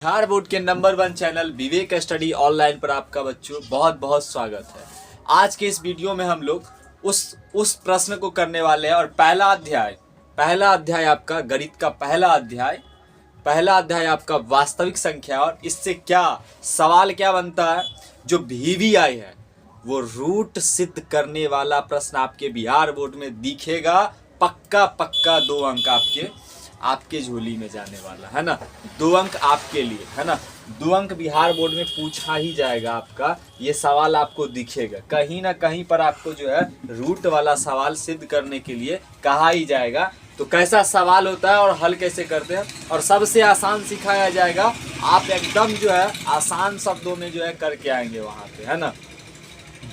Bihar board के number 1 channel विवेक study online पर आपका बच्चों बहुत बहुत स्वागत है। आज के इस वीडियो में हम लोग उस प्रश्न को करने वाले हैं और पहला अध्याय आपका गणित का पहला अध्याय आपका वास्तविक संख्या और इससे क्या सवाल क्या बनता है। जो VVI है वो रूट सिद्ध करने वाला प्रश्न आपके बिहार बोर्ड में दिखेगा। पक्का 2 अंक आपके झोली में जाने वाला है ना। 2 अंक आपके लिए है ना। 2 अंक बिहार बोर्ड में पूछा ही जाएगा आपका। ये सवाल आपको दिखेगा कहीं ना कहीं पर, आपको जो है रूट वाला सवाल सिद्ध करने के लिए कहा ही जाएगा। तो कैसा सवाल होता है और हल कैसे करते हैं और सबसे आसान सिखाया जाएगा। आप एकदम जो है आसान शब्दों में जो है करके आएंगे वहाँ पे, है ना।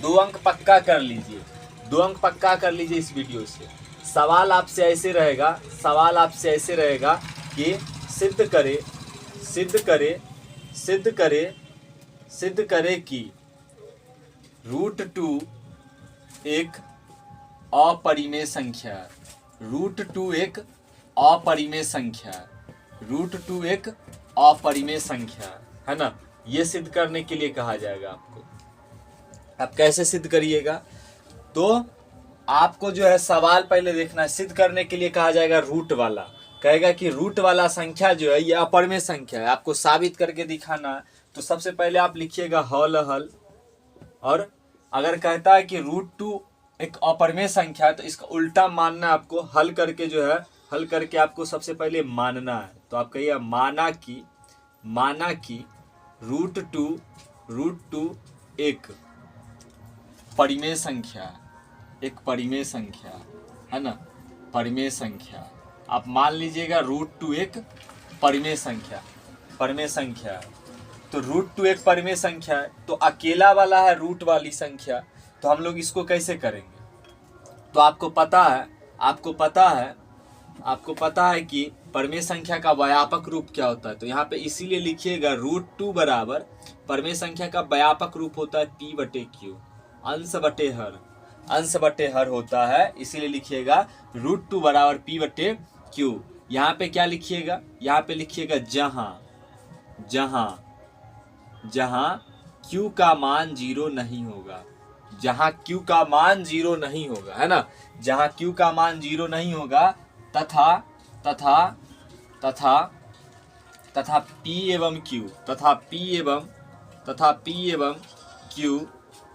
2 अंक पक्का कर लीजिए, 2 अंक पक्का कर लीजिए इस वीडियो से। सवाल आपसे ऐसे रहेगा कि सिद्ध करे कि √2 एक अपरिमेय संख्या है। √2 एक अपरिमेय संख्या है ना। ये सिद्ध करने के लिए कहा जाएगा आपको। आप कैसे सिद्ध करिएगा, तो आपको जो है सवाल पहले देखना है। सिद्ध करने के लिए कहा जाएगा रूट वाला, कहेगा कि रूट वाला संख्या जो है ये अपरिमेय संख्या है, आपको साबित करके दिखाना है। तो सबसे पहले आप लिखिएगा हल। और अगर कहता है कि √2 एक अपरिमेय संख्या है तो इसका उल्टा मानना है आपको। हल करके आपको सबसे पहले मानना है। तो आप कहिए माना कि √2 एक परिमेय संख्या है ना। परिमेय संख्या आप मान लीजिएगा √2 एक परिमेय संख्या है। तो √2 एक परिमेय संख्या है तो अकेला वाला है रूट वाली संख्या। तो हम लोग इसको कैसे करेंगे, तो आपको पता है कि परिमेय संख्या का व्यापक रूप क्या होता है। तो यहाँ पे इसीलिए लिखिएगा √2 बराबर परिमेय संख्या का व्यापक रूप होता है P/Q, अंश बटे हर होता है। इसीलिए लिखिएगा √2 बराबर P/Q। यहाँ पे क्या लिखिएगा, यहाँ पे लिखिएगा जहां Q का मान 0 नहीं होगा, है ना। जहां Q का मान 0 नहीं होगा तथा P एवं Q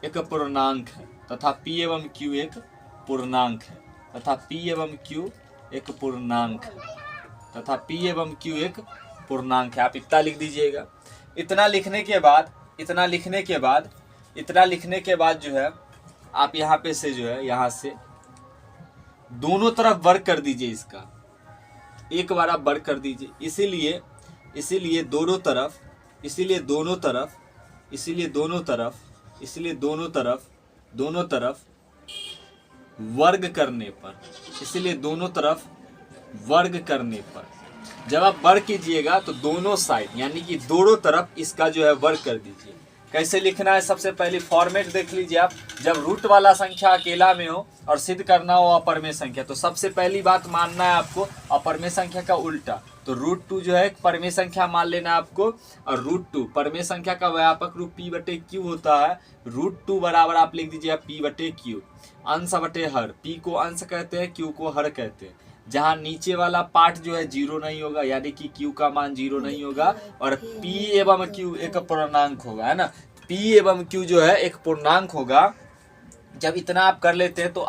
एक पूर्णांक है। आप इतना लिख दीजिएगा। इतना लिखने के बाद जो है आप यहाँ पे से जो है यहाँ से दोनों तरफ वर्ग कर दीजिए। इसका एक बार आप वर्ग कर दीजिए। इसीलिए दोनों तरफ वर्ग करने पर जब आप वर्ग कीजिएगा तो दोनों साइड यानी कि दोनों तरफ इसका जो है वर्ग कर दीजिए। कैसे लिखना है, सबसे पहले फॉर्मेट देख लीजिए आप। जब रूट वाला संख्या अकेला में हो और सिद्ध करना हो अपरिमेय संख्या, तो सबसे पहली बात मानना है आपको अपरिमेय संख्या का उल्टा। तो √2 जो है एक परिमेय संख्या मान लेना आपको, और √2 परिमेय संख्या का व्यापक रूप P/Q होता है। √2 बराबर आप लिख दीजिए P/Q, अंश बटे हर। P को अंश कहते हैं, Q को हर कहते हैं। जहां नीचे वाला पार्ट जो है 0 नहीं होगा यानी कि Q का मान 0 नहीं होगा, और P एवं Q एक पूर्णांक होगा, है ना। P एवं Q जो है एक पूर्णांक होगा। जब इतना आप कर लेते हैं तो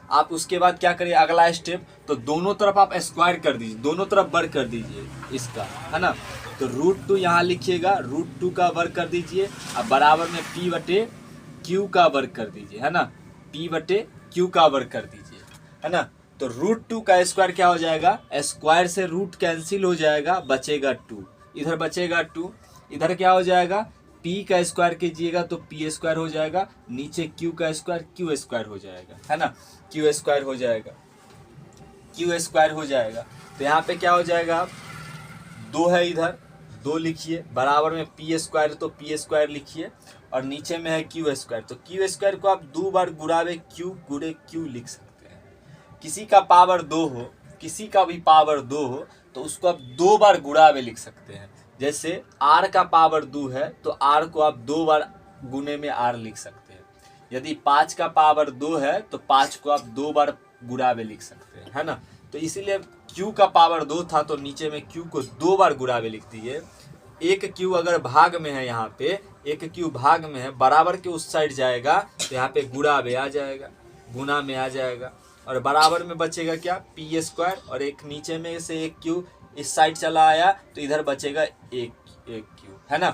आप उसके बाद क्या करिए, अगला स्टेप, तो दोनों तरफ आप स्क्वायर कर दीजिए, दोनों तरफ वर्ग कर दीजिए इसका, है ना। तो √2 यहाँ लिखिएगा, √2 का वर्ग कर दीजिए, अब बराबर में P/Q का वर्ग कर दीजिए, है ना। P/Q का वर्ग कर दीजिए, है ना। तो √2 का स्क्वायर क्या हो जाएगा, स्क्वायर से रूट कैंसिल हो जाएगा, बचेगा 2। इधर बचेगा 2, इधर क्या हो जाएगा, P का स्क्वायर कीजिएगा तो P² हो जाएगा, नीचे Q का स्क्वायर Q² हो जाएगा, है ना। Q² हो जाएगा। तो यहाँ पे क्या हो जाएगा, 2 है इधर 2 लिखिए, बराबर में P² तो P² लिखिए, और नीचे में है Q²। तो Q² को आप 2 बार गुणावे Q लिख सकते हैं। किसी का पावर 2 हो, किसी का भी पावर 2 हो तो उसको आप 2 बार गुणा में लिख सकते हैं। जैसे r का पावर 2 है तो r को आप 2 बार गुने में r लिख सकते हैं। यदि 5 का पावर 2 है तो 5 को आप 2 बार गुणा में लिख सकते हैं, है ना। तो इसीलिए q का पावर 2 था तो नीचे में q को 2 बार गुणा में लिख दिए। एक q अगर भाग में है, यहाँ पे एक q भाग में है, बराबर के उस साइड जाएगा तो यहाँ पे गुणा में आ जाएगा, गुना में आ जाएगा, और बराबर में बचेगा क्या, पी स्क्वायर, और एक नीचे में से एक q इस साइड चला आया तो इधर बचेगा एक q, है ना।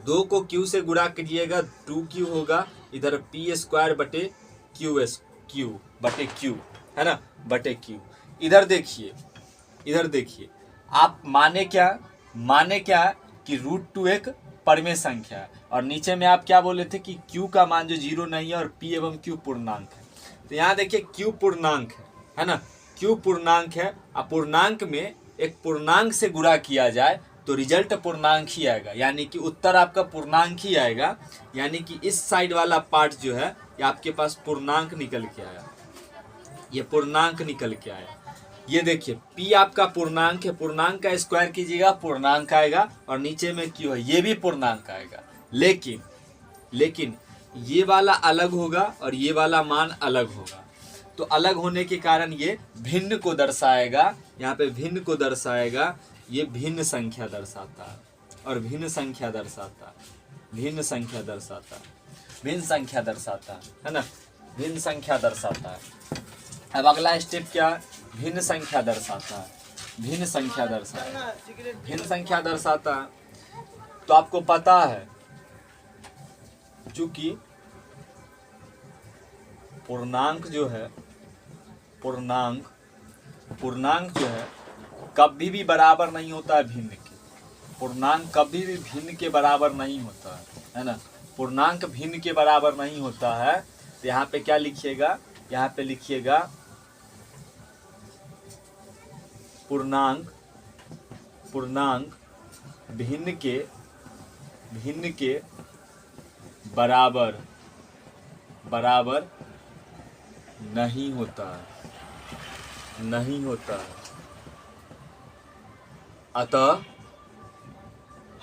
2 को q से गुणा कीजिएगा 2q होगा, इधर पी स्क्वायर बटे q बटे q, है ना, बटे q। इधर देखिए आप माने क्या कि √2 एक परिमेय संख्या है, और नीचे में आप क्या बोले थे कि q का मान जो 0 नहीं है और p एवं q पूर्णांक है। तो यहाँ देखिए q पूर्णांक है ना, q पूर्णांक है। अपूर्णांक में एक पूर्णांक से गुणा किया जाए तो रिजल्ट पूर्णांक ही आएगा, यानी कि उत्तर आपका पूर्णांक ही आएगा। यानी कि इस साइड वाला पार्ट जो है ये आपके पास पूर्णांक निकल के आया, ये पूर्णांक निकल के आया। ये देखिए p आपका पूर्णांक है, पूर्णांक का स्क्वायर कीजिएगा पूर्णांक आएगा, और नीचे में q है ये भी पूर्णांक आएगा। लेकिन ये वाला अलग होगा और ये वाला मान अलग होगा, तो अलग होने के कारण ये भिन्न को दर्शाएगा। यहाँ पे भिन्न को दर्शाएगा, ये भिन्न संख्या दर्शाता है, और भिन्न संख्या दर्शाता है ना, भिन्न संख्या दर्शाता है। अब अगला स्टेप क्या है, भिन्न संख्या दर्शाता है, भिन्न संख्या दर्शाता है। तो आपको पता है चूंकि पूर्णांक जो है कभी भी बराबर नहीं होता है भिन्न के, पूर्णांक कभी भी भिन्न के बराबर नहीं होता है ना, पूर्णांक भिन्न के बराबर नहीं होता है। तो यहाँ पे क्या लिखिएगा, यहाँ पे लिखिएगा पूर्णांक भिन्न के बराबर नहीं होता है। अतः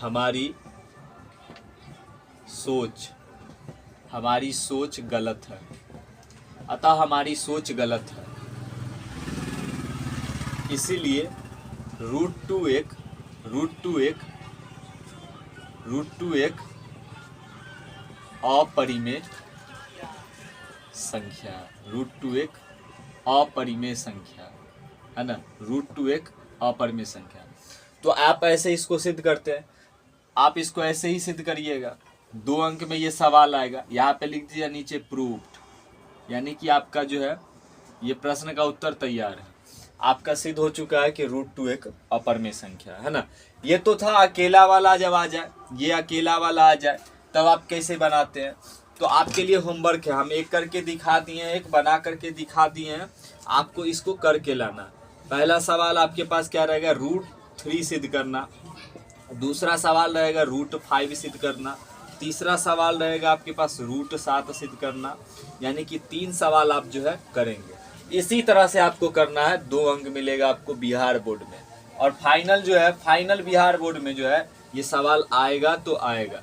हमारी सोच गलत है, इसीलिए √2 एक अपरिमेय संख्या, है ना, √2 एक अपरिमेय संख्या। तो आप ऐसे इसको सिद्ध करते हैं, आप इसको ऐसे ही सिद्ध करिएगा। 2 अंक में ये सवाल आएगा, यहाँ पे लिख दीजिए नीचे प्रूव्ड, यानी कि आपका जो है ये प्रश्न का उत्तर तैयार है, आपका सिद्ध हो चुका है कि √2 एक अपरिमेय संख्या है ना। ये तो था अकेला वाला, जब आ जाए ये अकेला वाला आ जाए तब आप कैसे बनाते हैं। तो आपके लिए होमवर्क है, हम एक करके दिखा दिए हैं, एक बना करके दिखा दिए हैं, आपको इसको करके लाना। पहला सवाल आपके पास क्या रहेगा, √3 सिद्ध करना, दूसरा सवाल रहेगा √5 सिद्ध करना, तीसरा सवाल रहेगा आपके पास √7 सिद्ध करना, यानी कि 3 सवाल आप जो है करेंगे। इसी तरह से आपको करना है, 2 अंक मिलेगा आपको बिहार बोर्ड में, और फाइनल जो है, फाइनल बिहार बोर्ड में जो है ये सवाल आएगा तो आएगा,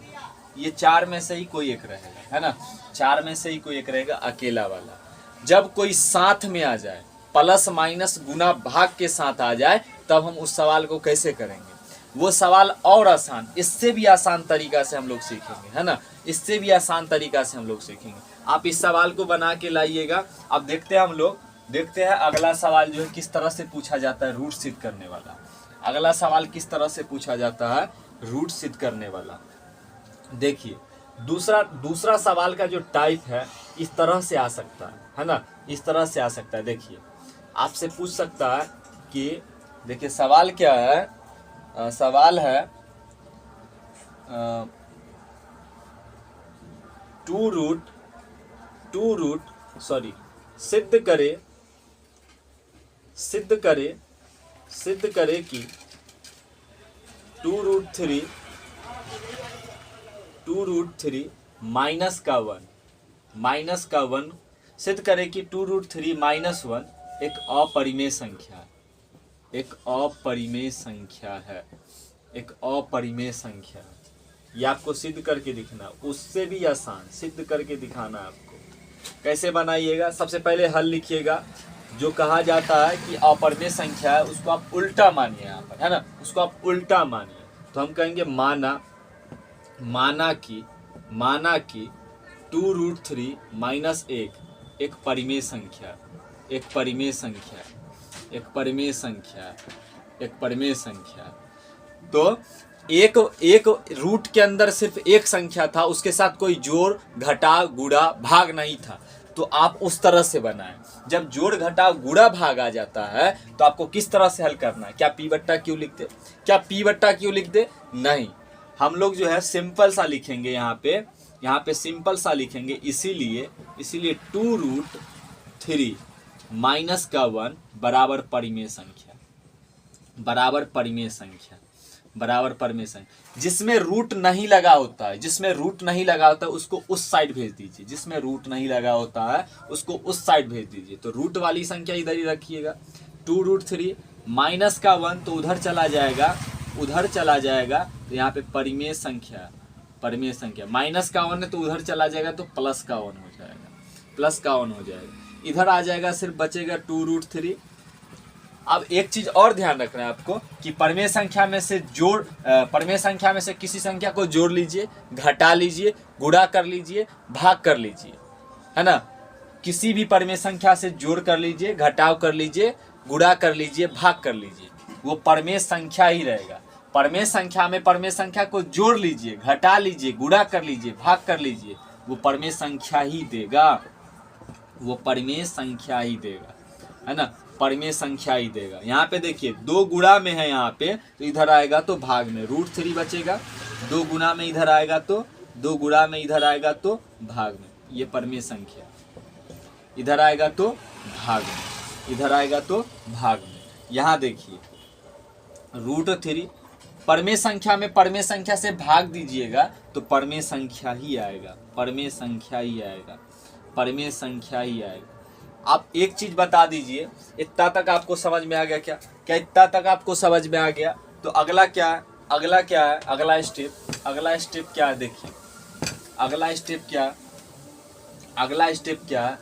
ये 4 में से ही कोई एक रहेगा, है ना, 4 में से ही कोई एक रहेगा अकेला वाला। जब कोई साथ में आ जाए, प्लस माइनस गुना भाग के साथ आ जाए, तब हम उस सवाल को कैसे करेंगे, वो सवाल और आसान, इससे भी आसान तरीका से हम लोग सीखेंगे, है ना, इससे भी आसान तरीका से हम लोग सीखेंगे। आप इस सवाल को बना के लाइएगा। अब देखते हैं अगला सवाल जो है किस तरह से पूछा जाता है, रूट सिद्ध करने वाला। अगला सवाल किस तरह से पूछा जाता है, रूट सिद्ध करने वाला। देखिए दूसरा सवाल का जो टाइप है इस तरह से आ सकता है ना, इस तरह से आ सकता है। देखिए आपसे पूछ सकता है कि, देखिए सवाल क्या है, सवाल है सिद्ध करे कि 2√3 माइनस का 1 सिद्ध करे कि 2√3 - 1 एक अपरिमेय संख्या है, एक अपरिमेय संख्या। ये आपको सिद्ध करके दिखना, उससे भी आसान सिद्ध करके दिखाना आपको। कैसे बनाइएगा, सबसे पहले हल लिखिएगा। जो कहा जाता है कि अपरिमेय संख्या है उसको आप उल्टा मानिए यहाँ पर, है ना, उसको आप उल्टा मानिए। तो हम कहेंगे माना कि 2√3 - 1 एक परिमेय संख्या, एक परिमेय संख्या, एक परिमेय संख्या, एक परिमेय संख्या। तो एक रूट के अंदर सिर्फ एक संख्या था, उसके साथ कोई जोड़ घटा गुणा भाग नहीं था। तो आप उस तरह से बनाएं। जब जोड़ घटा गुणा भाग आ जाता है तो आपको किस तरह से हल करना है। क्या P/Q लिखते, क्या P/Q लिख दे, नहीं, हम लोग जो है सिंपल सा लिखेंगे। यहाँ पे सिंपल सा लिखेंगे। इसीलिए 2√3 - 1 बराबर परिमेय संख्या, बराबर परिमेय संख्या, बराबर परिमेय संख्या। जिसमें रूट नहीं लगा होता है, जिसमें रूट नहीं लगा होता है उसको उस साइड भेज दीजिए। जिसमें रूट नहीं लगा होता है उसको उस साइड भेज दीजिए। तो रूट वाली संख्या इधर ही रखिएगा। 2√3 -1 तो उधर चला जाएगा, उधर चला जाएगा। तो यहाँ पे परिमेय संख्या, परिमेय संख्या -1 है तो उधर चला जाएगा तो +1 हो जाएगा, +1 हो जाएगा। इधर आ जाएगा, सिर्फ बचेगा 2√3। अब एक चीज और ध्यान रखना है आपको कि परिमेय संख्या में से परिमेय संख्या में से किसी संख्या को जोड़ लीजिए, घटा लीजिए, गुणा कर लीजिए, भाग कर लीजिए, है ना। किसी भी परिमेय संख्या से जोड़ कर लीजिए, घटाव कर लीजिए, गुणा कर लीजिए, भाग कर लीजिए, वो परिमेय संख्या ही रहेगा। परिमेय संख्या में परिमेय संख्या को जोड़ लीजिए, घटा लीजिए, गुणा कर लीजिए, भाग कर लीजिए, वो परिमेय संख्या ही देगा, वो परिमेय संख्या ही देगा, है ना, परिमेय संख्या ही देगा। यहाँ पे देखिए 2 गुणा में है यहाँ पे, तो इधर आएगा तो भाग में √3 बचेगा। 2 गुणा में इधर आएगा तो 2 गुणा में इधर आएगा तो भाग में, ये परिमेय संख्या। इधर आएगा तो भाग में, इधर आएगा तो भाग में। यहाँ देखिए √3 परिमेय संख्या में परिमेय संख्या से भाग दीजिएगा तो परिमेय संख्या ही आएगा, परिमेय संख्या ही आएगा, परिमेय संख्या ही आएगा। आप एक चीज बता दीजिए, इतना तक आपको समझ में आ गया क्या? क्या इतना तक आपको समझ में आ गया? तो अगला क्या है, अगला क्या है, अगला स्टेप क्या है? देखिए अगला स्टेप क्या है, अगला स्टेप क्या है,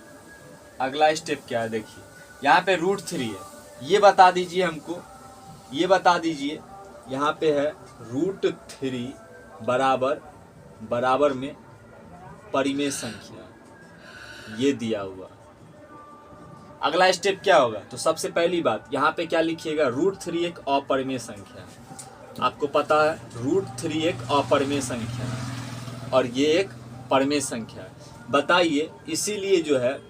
अगला स्टेप क्या है? देखिए यहाँ पे √3 है, ये बता दीजिए हमको, ये बता दीजिए। यहाँ पे है √3 बराबर में परिमेय संख्या, ये दिया हुआ। अगला स्टेप क्या होगा? तो सबसे पहली बात यहाँ पे क्या लिखिएगा, √3 एक अपरिमेय संख्या है। आपको पता है √3 एक अपरिमेय संख्या है और ये एक परिमेय संख्या है। बताइए इसीलिए जो है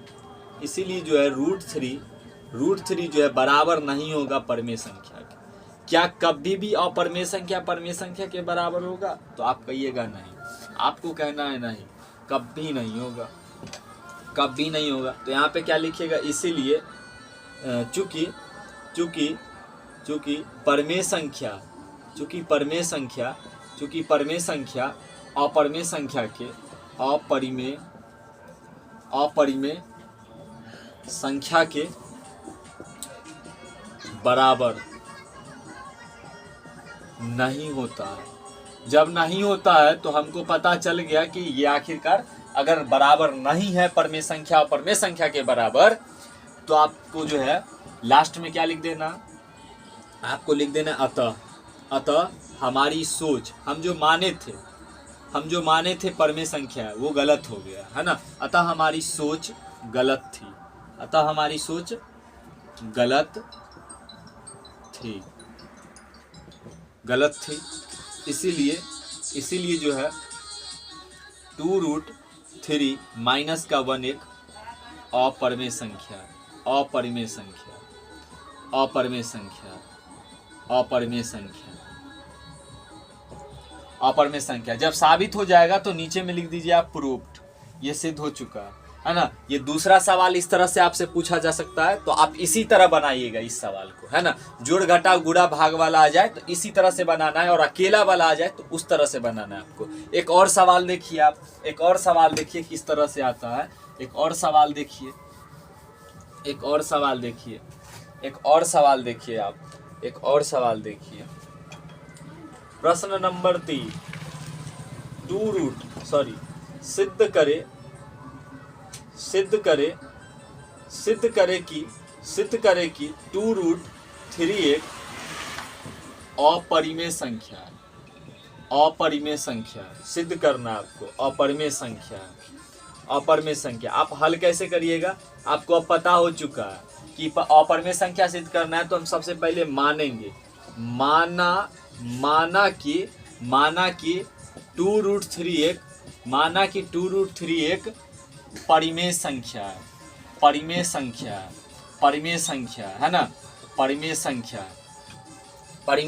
√3 जो है बराबर नहीं होगा परिमेय संख्या के। क्या कभी भी अपरिमेय संख्या परिमेय संख्या के बराबर होगा? तो आप कहिएगा नहीं, आपको कहना है नहीं, कभी नहीं होगा, कभी नहीं होगा। तो यहाँ पे क्या लिखिएगा, इसीलिए चूंकि परिमेय संख्या अपरिमेय संख्या के अपरिमेय संख्या के बराबर नहीं होता है। जब नहीं होता है तो हमको पता चल गया कि ये आखिरकार अगर बराबर नहीं है परिमेय संख्या और परिमेय संख्या के बराबर, तो आपको जो है लास्ट में क्या लिख देना, आपको लिख देना अतः हमारी सोच, हम जो माने थे परिमेय संख्या वो गलत हो गया, है ना। अतः हमारी सोच गलत थी, अतः हमारी सोच गलत थी। इसीलिए जो है 2√3 - 1 एक अपरिमेय संख्या जब साबित हो जाएगा तो नीचे में लिख दीजिए आप प्रूव्ड, ये सिद्ध हो चुका है ना। ये दूसरा सवाल इस तरह से आपसे पूछा जा सकता है, तो आप इसी तरह बनाइएगा इस सवाल को, है ना। जोड़ घटा गुणा भाग वाला आ जाए तो इसी तरह से बनाना है, और अकेला वाला आ जाए तो उस तरह से बनाना है आपको। एक और सवाल देखिए आप, एक और सवाल देखिए किस तरह से आता है। एक और सवाल देखिए आप, एक और सवाल देखिए। प्रश्न नंबर 3, सिद्ध करे कि 2√3 एक अपरिमेय संख्या है। अपरिमेय संख्या सिद्ध करना है आपको, अपरिमेय संख्या। आप हल कैसे करिएगा, आपको अब पता हो चुका है कि अपरिमेय संख्या सिद्ध करना है। तो हम सबसे पहले मानेंगे, माना कि 2√3 एक परिमेय संख्या है। परिमेय संख्या है ना, परिमेय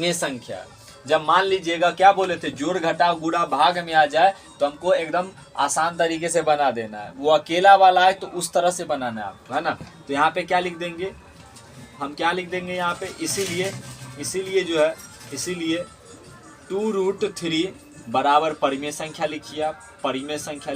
संख्या। जब मान लीजिएगा क्या बोले थे, जोड़ घटाव गुणा भाग में आ जाए तो हमको एकदम आसान तरीके से बना देना है। वो अकेला वाला है तो उस तरह से बनाना है आपको, है ना। तो यहाँ पे क्या लिख देंगे हम, क्या लिख देंगे यहाँ पे, इसीलिए 2√3 बराबर परिमेय संख्या लिखिए आप, परिमेय संख्या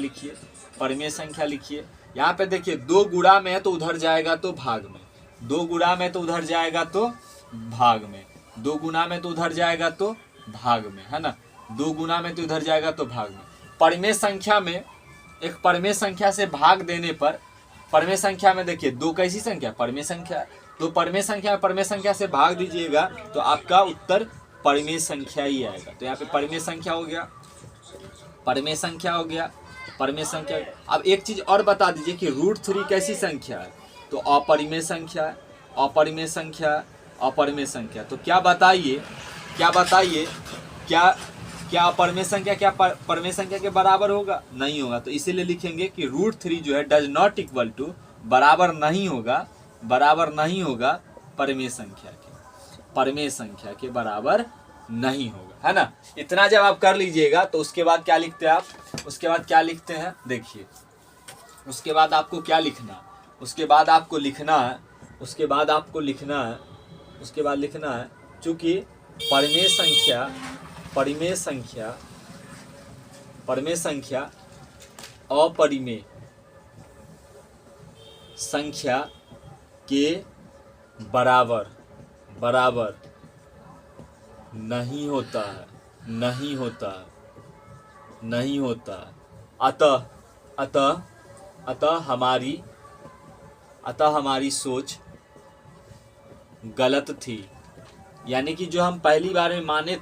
लिखिए। यहाँ पे देखिए 2 गुणा में है तो उधर जाएगा तो भाग में, 2 गुणा में तो उधर जाएगा तो भाग में, 2 गुणा में तो उधर जाएगा तो भाग में, है ना। 2 गुणा में तो उधर जाएगा तो भाग में। परिमेय संख्या में, एक परिमेय संख्या से भाग देने पर, परिमेय संख्या में देखिए 2 कैसी संख्या, परिमेय संख्या। तो परिमेय संख्या से भाग दीजिएगा तो आपका उत्तर परिमेय संख्या ही आएगा। तो यहाँ पे परिमेय संख्या हो गया, परिमेय संख्या। अब एक चीज और बता दीजिए कि √3 कैसी संख्या है, तो अपरिमेय संख्या। तो क्या बताइए, क्या अपरिमेय संख्या क्या परिमेय संख्या के बराबर होगा? नहीं होगा। तो इसीलिए लिखेंगे कि √3 जो है डज नॉट इक्वल टू, बराबर नहीं होगा परिमेय संख्या के बराबर नहीं होगा, है ना। इतना जब आप कर लीजिएगा तो उसके बाद क्या लिखते हैं आप, देखिए उसके बाद आपको क्या लिखना, उसके बाद आपको लिखना है चूंकि परिमेय संख्या अपरिमेय संख्या के बराबर नहीं होता। अतः हमारी सोच गलत थी। यानी कि जो हम पहली बार में माने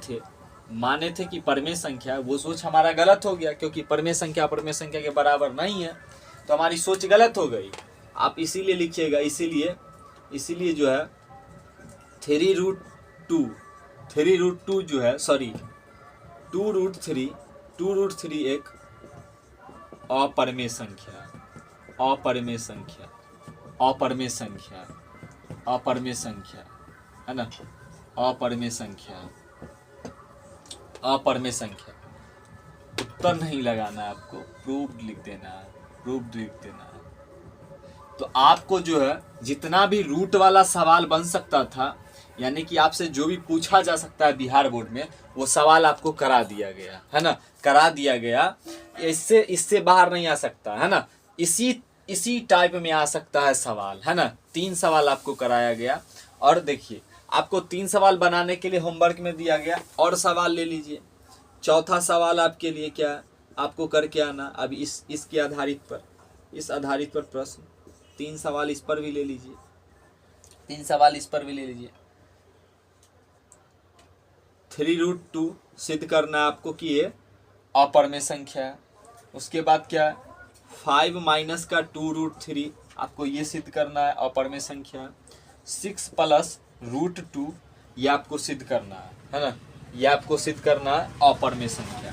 थे कि परिमेय संख्या, वो सोच हमारा गलत हो गया, क्योंकि परिमेय संख्या अपरिमेय संख्या के बराबर नहीं है, तो हमारी सोच गलत हो गई। आप इसीलिए लिखिएगा, इसीलिए जो है 3√2 जो है, सॉरी 2√3 एक अपरिमेय संख्या, है ना, अपरिमेय संख्या। उत्तर नहीं लगाना है आपको, प्रूव्ड लिख देना है। तो आपको जो है जितना भी रूट वाला सवाल बन सकता था, यानी कि आपसे जो भी पूछा जा सकता है बिहार बोर्ड में, वो सवाल आपको करा दिया गया, है ना, इससे बाहर नहीं आ सकता, है ना। इसी टाइप में आ सकता है सवाल, है ना। 3 सवाल आपको कराया गया, और देखिए आपको 3 सवाल बनाने के लिए होमवर्क में दिया गया, और सवाल ले लीजिए। चौथा सवाल आपके लिए क्या, आपको करके आना अब इसके आधारित पर, प्रश्न 3 सवाल इस पर भी ले लीजिए, 3√2 सिद्ध करना है आपको कि ये अपरिमेय संख्या है। उसके बाद क्या, 5 माइनस का 2√3 आपको ये सिद्ध करना है, अपरिमेय संख्या। 6 प्लस √2 ये आपको सिद्ध करना है ना, ये आपको सिद्ध करना है अपरिमेय संख्या।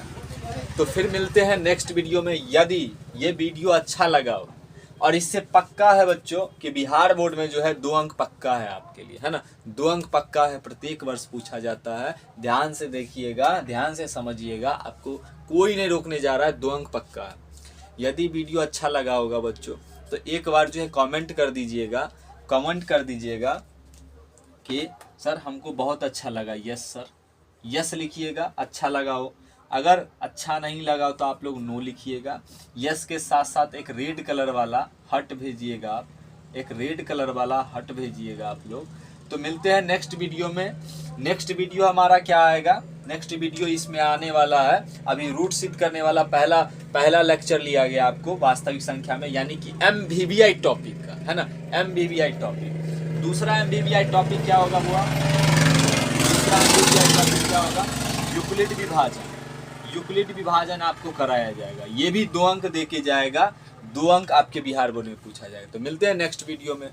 तो फिर मिलते हैं नेक्स्ट वीडियो में। यदि ये वीडियो अच्छा लगा हो, और इससे पक्का है बच्चों कि बिहार बोर्ड में जो है 2 अंक पक्का है आपके लिए, है ना, 2 अंक पक्का है, प्रत्येक वर्ष पूछा जाता है। ध्यान से देखिएगा, ध्यान से समझिएगा, आपको कोई नहीं रोकने जा रहा है, 2 अंक पक्का है। यदि वीडियो अच्छा लगा होगा बच्चों तो एक बार जो है कमेंट कर दीजिएगा कि सर हमको बहुत अच्छा लगा, यस सर, यस लिखिएगा अच्छा लगा हो। अगर अच्छा नहीं लगा हो तो आप लोग नो लिखिएगा। यस के साथ साथ एक रेड कलर वाला हट भेजिएगा आप, आप लोग। तो मिलते हैं नेक्स्ट वीडियो में। नेक्स्ट वीडियो हमारा क्या आएगा, नेक्स्ट वीडियो इसमें आने वाला है। अभी रूट सिद्ध करने वाला पहला लेक्चर लिया गया आपको वास्तविक संख्या में, यानी कि MVBI टॉपिक का, है ना, MVBI टॉपिक। दूसरा MVBI टॉपिक क्या होगा हुआ, दूसरा MVBI टॉपिक क्या होगा, यूक्लिड विभाजन। यूक्लिड विभाजन आपको कराया जाएगा, ये भी 2 अंक दे के जाएगा, 2 अंक आपके बिहार बोर्ड में पूछा जाएगा। तो मिलते हैं नेक्स्ट वीडियो में।